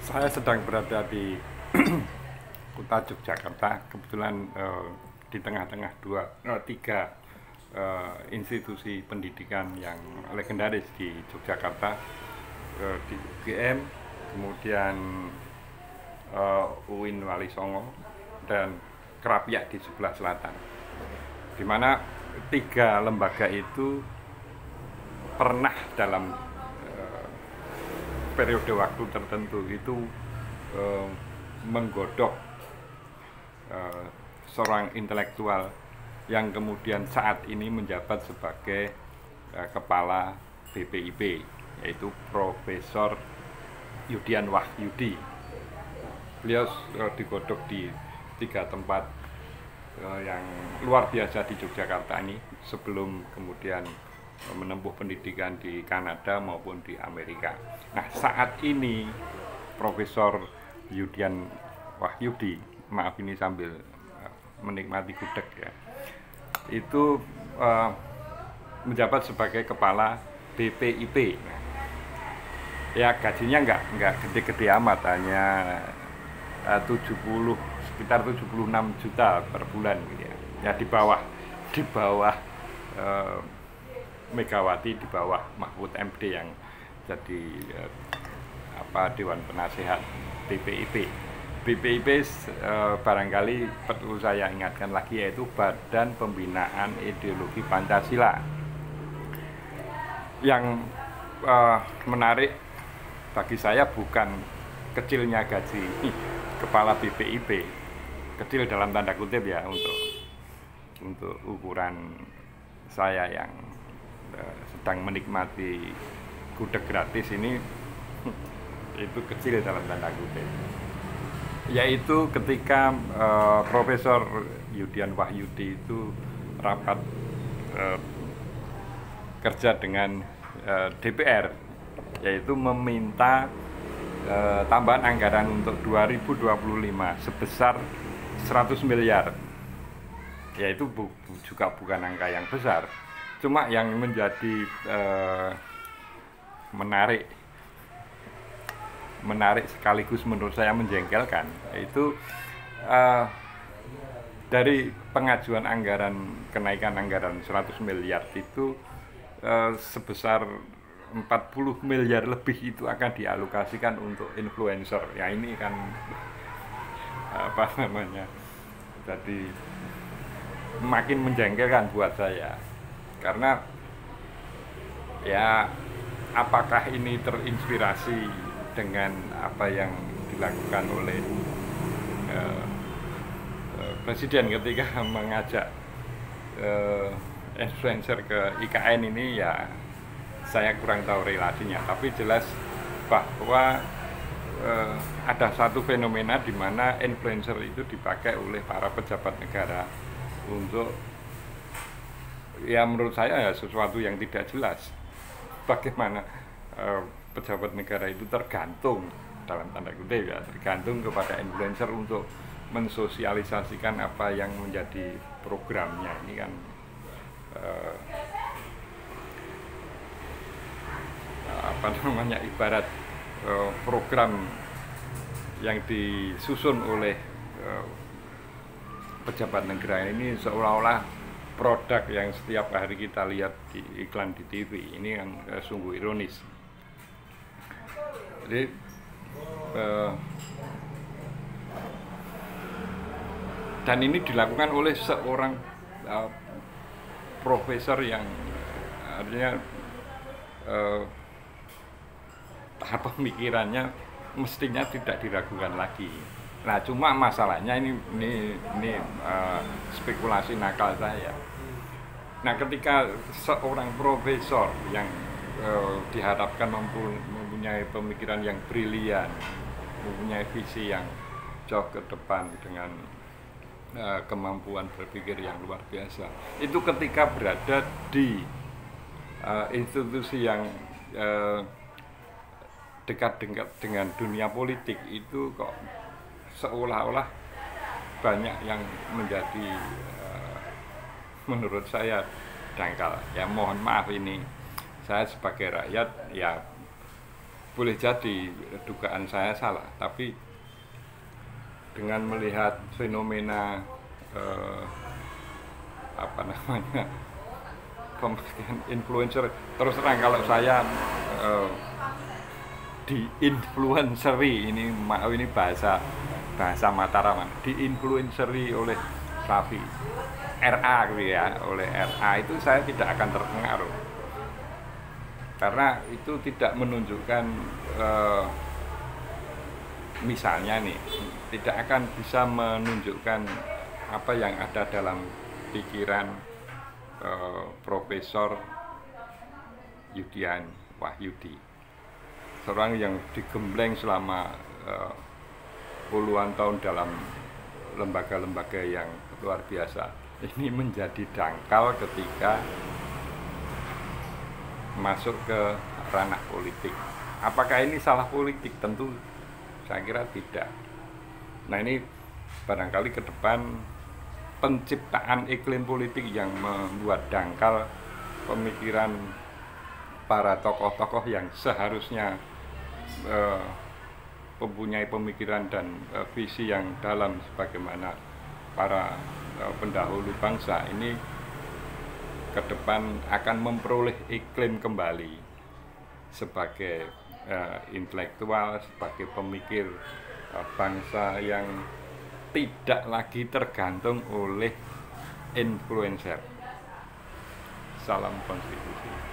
Saya sedang berada di kota Yogyakarta. Kebetulan di tengah-tengah tiga institusi pendidikan yang legendaris di Yogyakarta, di UGM, kemudian UIN Wali Songo, dan Krapyak di sebelah selatan. Di mana tiga lembaga itu pernah dalam periode waktu tertentu itu menggodok seorang intelektual yang kemudian saat ini menjabat sebagai kepala BPIP, yaitu Profesor Yudian Wahyudi. Beliau digodok di tiga tempat yang luar biasa di Yogyakarta ini sebelum kemudian menempuh pendidikan di Kanada maupun di Amerika. Nah, saat ini Profesor Yudian Wahyudi, maaf ini sambil menikmati gudeg ya, itu menjabat sebagai kepala BPIP. Nah, ya gajinya nggak gede-gede amat, hanya sekitar 76 juta per bulan gitu ya. Ya di bawah Megawati, di bawah Mahfud MD yang jadi Dewan Penasehat BPIP. BPIP barangkali perlu saya ingatkan lagi, yaitu Badan Pembinaan Ideologi Pancasila. Yang menarik bagi saya bukan kecilnya gaji kepala BPIP, kecil dalam tanda kutip ya, untuk ukuran saya yang sedang menikmati gudeg gratis ini, itu kecil dalam tanda kutip, yaitu ketika Profesor Yudian Wahyudi itu rapat kerja dengan DPR, yaitu meminta tambahan anggaran untuk 2025 sebesar 100 miliar. Yaitu juga bukan angka yang besar. Cuma yang menjadi menarik sekaligus menurut saya menjengkelkan, yaitu dari pengajuan kenaikan anggaran 100 miliar itu sebesar 40 miliar lebih itu akan dialokasikan untuk influencer. Ya ini kan jadi makin menjengkelkan buat saya, karena ya apakah ini terinspirasi dengan apa yang dilakukan oleh Presiden ketika mengajak influencer ke IKN ini, ya saya kurang tahu relasinya, tapi jelas bahwa ada satu fenomena di mana influencer itu dipakai oleh para pejabat negara untuk, ya menurut saya ya sesuatu yang tidak jelas. Bagaimana pejabat negara itu tergantung, dalam tanda kutip ya, tergantung kepada influencer untuk mensosialisasikan apa yang menjadi programnya. Ini kan ibarat program yang disusun oleh pejabat negara ini seolah-olah produk yang setiap hari kita lihat di iklan di TV. Ini kan sungguh ironis. Jadi dan ini dilakukan oleh seorang profesor yang artinya tahap pemikirannya mestinya tidak diragukan lagi. Nah, cuma masalahnya ini spekulasi nakal saya. Nah, ketika seorang profesor yang diharapkan mempunyai pemikiran yang brilian, mempunyai visi yang jauh ke depan dengan kemampuan berpikir yang luar biasa, itu ketika berada di institusi yang dekat-dekat dengan dunia politik itu kok seolah-olah banyak yang menjadi menurut saya dangkal. Ya mohon maaf, ini saya sebagai rakyat ya boleh jadi dugaan saya salah, tapi dengan melihat fenomena apa namanya pemilihan influencer, terus terang kalau saya diinfluenceri, ini bahasa Mataraman, diinfluenceri oleh Raffi RA gitu ya, oleh RA, itu saya tidak akan terpengaruh karena itu tidak menunjukkan misalnya nih, tidak akan bisa menunjukkan apa yang ada dalam pikiran Profesor Yudian Wahyudi, seorang yang digembleng selama puluhan tahun dalam lembaga-lembaga yang luar biasa. Ini menjadi dangkal ketika masuk ke ranah politik. Apakah ini salah politik? Tentu saya kira tidak. Nah, ini barangkali ke depan penciptaan iklim politik yang membuat dangkal pemikiran para tokoh-tokoh yang seharusnya mempunyai pemikiran dan visi yang dalam sebagaimana para pendahulu bangsa ini ke depan akan memperoleh iklim kembali sebagai intelektual, sebagai pemikir bangsa yang tidak lagi tergantung oleh influencer. Salam konstitusi.